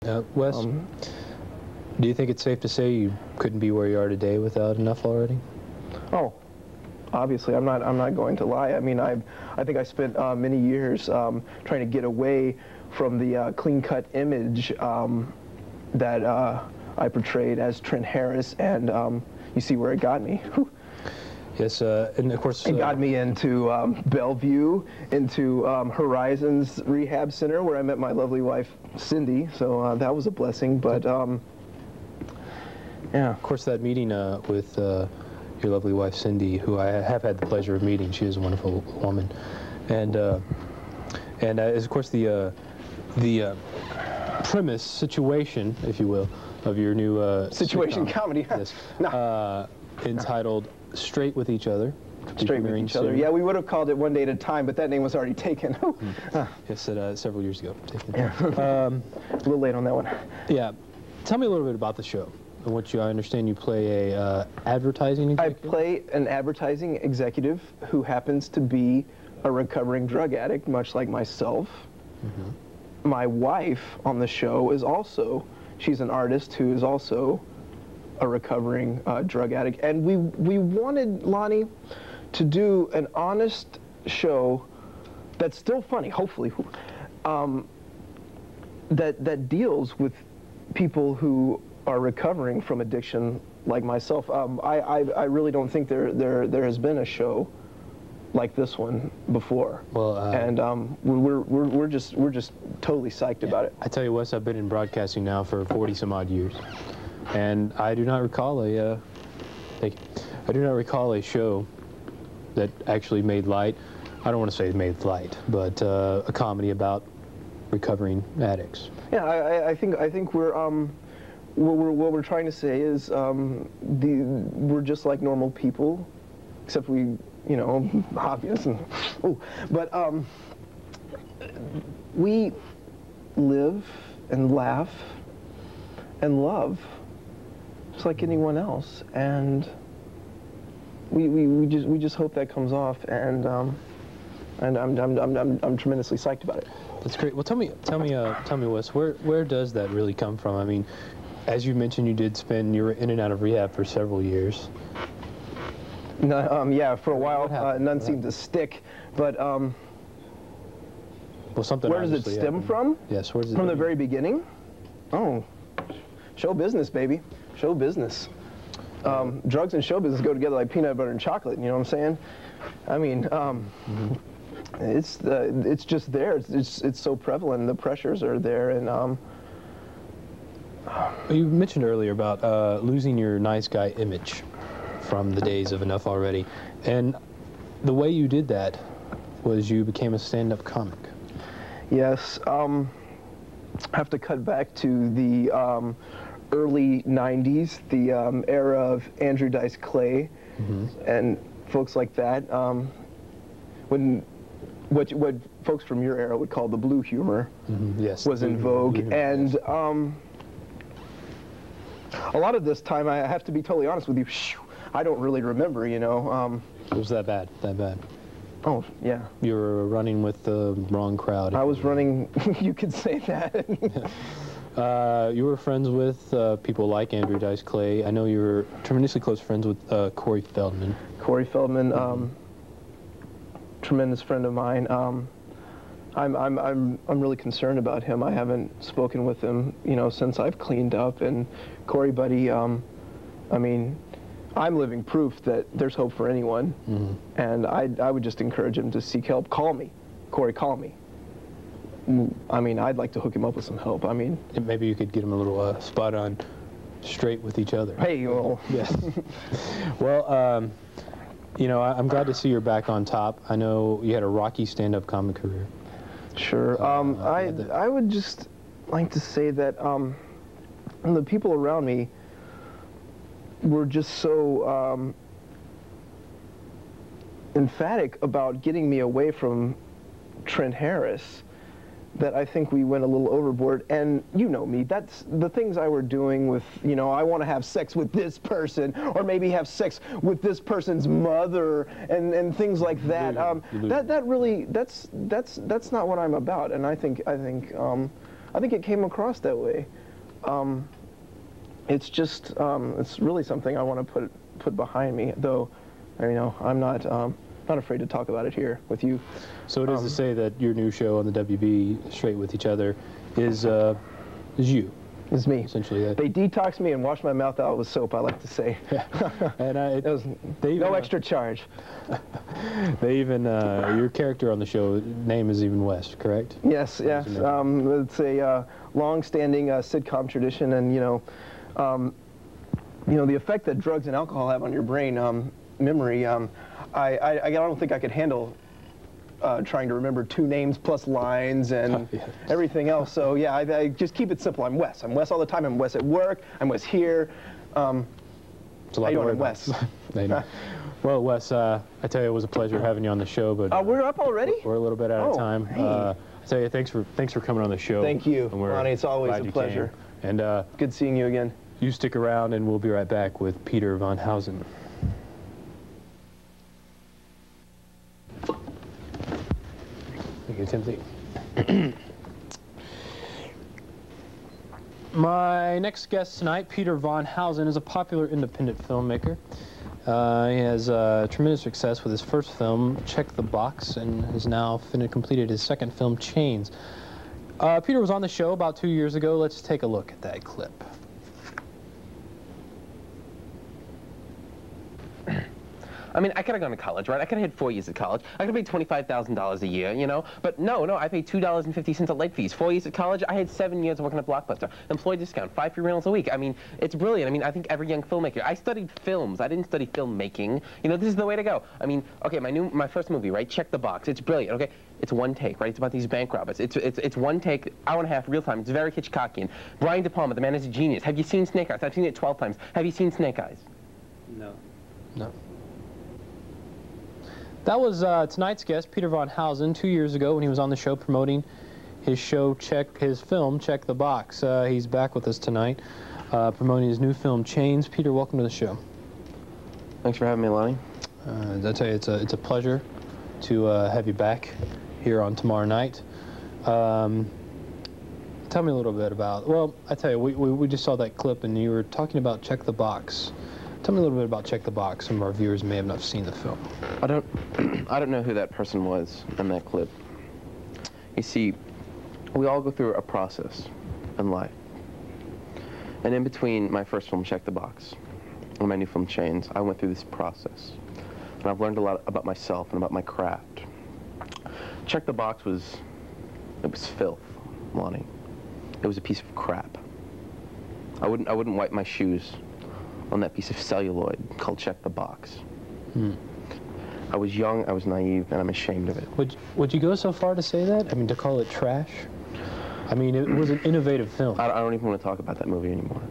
Wes, do you think it's safe to say you couldn't be where you are today without enough already? Oh, obviously, I'm not going to lie. I mean, I think I spent many years trying to get away from the clean-cut image that I portrayed as Trent Harris, and you see where it got me. Yes, and of course... It got me into Bellevue, into Horizon's rehab center, where I met my lovely wife, Cindy, so that was a blessing, but yeah. Of course, that meeting with your lovely wife, Cindy, who I have had the pleasure of meeting. She is a wonderful woman. And of course, the premise, situation, if you will, of your new situation sitcom, comedy. Yes, entitled Straight with Each Other. Straight with Each Other. Yeah, we would have called it One Day at a Time, but that name was already taken. Yes, several years ago. Taken. Yeah. A little late on that one. Yeah. Tell me a little bit about the show. And what I understand you play a advertising executive? I play an advertising executive who happens to be a recovering drug addict, much like myself. Mm-hmm. My wife on the show is also, she's an artist who is also a recovering drug addict. And we wanted, Lonnie, to do an honest show that's still funny, hopefully, that deals with people who are recovering from addiction like myself. I really don't think there has been a show like this one before. Well, and we're just totally psyched about it. I tell you, Wes, I've been in broadcasting now for 40 some odd years, and I do not recall a I do not recall a show that actually made light. I don't want to say made light, but a comedy about recovering addicts. Yeah, I think we're what we're trying to say is we're just like normal people, except we, you know, obvious and but we live and laugh and love just like anyone else, and we just hope that comes off, and I'm tremendously psyched about it. That's great. Well, tell me, Wes, where does that really come from? I mean, as you mentioned, you were in and out of rehab for several years. No, yeah, for a while, none seemed to stick, but well, something. Where does it stem from? Yes, where does it from the very beginning? Oh, show business, baby, show business. Drugs and show business go together like peanut butter and chocolate. You know what I'm saying? I mean, it's just there. It's so prevalent. The pressures are there, and you mentioned earlier about losing your nice guy image from the days of Enough Already, and the way you did that was you became a stand-up comic. Yes, I have to cut back to the early '90s, the era of Andrew Dice Clay, and folks like that. When what folks from your era would call the blue humor, yes, was in vogue, and a lot of this time, I have to be totally honest with you, I don't really remember, you know. It was that bad, that bad. Oh, yeah. You were running with the wrong crowd. I was running, you could say that. You were friends with people like Andrew Dice Clay. I know you were tremendously close friends with Corey Feldman. Corey Feldman, tremendous friend of mine. I'm really concerned about him. I haven't spoken with him, you know, since I've cleaned up. And Corey, buddy, I mean, I'm living proof that there's hope for anyone. And I would just encourage him to seek help. Call me, Corey. Call me. I mean, I'd like to hook him up with some help. I mean, and maybe you could get him a little spot on Straight with Each Other. Hey, well, yes. Well, you know, I'm glad to see you're back on top. I know you had a rocky stand-up comic career. Sure. I would just like to say that the people around me were just so emphatic about getting me away from Trent Harris that I think we went a little overboard. And you know me, that's the things I were doing with, you know, I want to have sex with this person, or maybe have sex with this person's mother, and things like that. That really, that's not what I'm about. And I think I think it came across that way. It's just, it's really something I want to put behind me, though, you know, I'm not afraid to talk about it here with you. So it is to say that your new show on the WB, Straight With Each Other, is you. It's me. Essentially. They detox me and wash my mouth out with soap, I like to say. And it was no extra charge. They even, your character on the show, name is even Wes, correct? Yes, yes. It's a long-standing sitcom tradition, and you know, the effect that drugs and alcohol have on your brain, memory. I don't think I could handle trying to remember 2 names plus lines and everything else. So yeah, I just keep it simple. I'm Wes. I'm Wes all the time. I'm Wes at work. I'm Wes here. It's a lot how you doing, I'm Wes? Well, Wes, I tell you, it was a pleasure having you on the show. But we're up already? We're a little bit out of time. Hey. I tell you, thanks for coming on the show. Thank you, Lonnie. It's always a pleasure. And good seeing you again. You stick around, and we'll be right back with Peter von Housen. Thank you, Timothy. My next guest tonight, Peter von Housen, is a popular independent filmmaker. He has tremendous success with his first film, Check the Box, and has now completed his second film, Chains. Peter was on the show about 2 years ago. Let's take a look at that clip. I mean, I could have gone to college, right? I could have had 4 years of college. I could have paid $25,000 a year, you know? But no, I paid $2.50 at late fees. 4 years at college, I had 7 years of working at Blockbuster. Employee discount, 5 free meals a week. I mean, it's brilliant. I mean, I think every young filmmaker. I studied films. I didn't study filmmaking. You know, this is the way to go. I mean, okay, my first movie, right? Check the Box. It's brilliant, okay? It's one take, right? It's about these bank robbers. It's one take, hour and a half, real time. It's very Hitchcockian. Brian De Palma, the man is a genius. Have you seen Snake Eyes? I've seen it 12 times. Have you seen Snake Eyes? No. No. That was tonight's guest, Peter von Housen, 2 years ago when he was on the show promoting his show, his film, Check the Box. He's back with us tonight, promoting his new film, Chains. Peter, welcome to the show. Thanks for having me, Lonnie. I tell you, it's a pleasure to have you back here on tomorrow night. Tell me a little bit about, well, I tell you, we just saw that clip and you were talking about Check the Box. Tell me a little bit about Check the Box. Some of our viewers may have not seen the film. I don't know who that person was in that clip. You see, we all go through a process in life. And in between my first film, Check the Box, and my new film, Chains, I went through this process. And I've learned a lot about myself and about my craft. Check the Box was filth, Lonnie. It was a piece of crap. I wouldn't wipe my shoes on that piece of celluloid called Check the Box. I was young, I was naive, and I'm ashamed of it. Would you go so far to say that? I mean, to call it trash? I mean, it was an innovative film. I don't even want to talk about that movie anymore.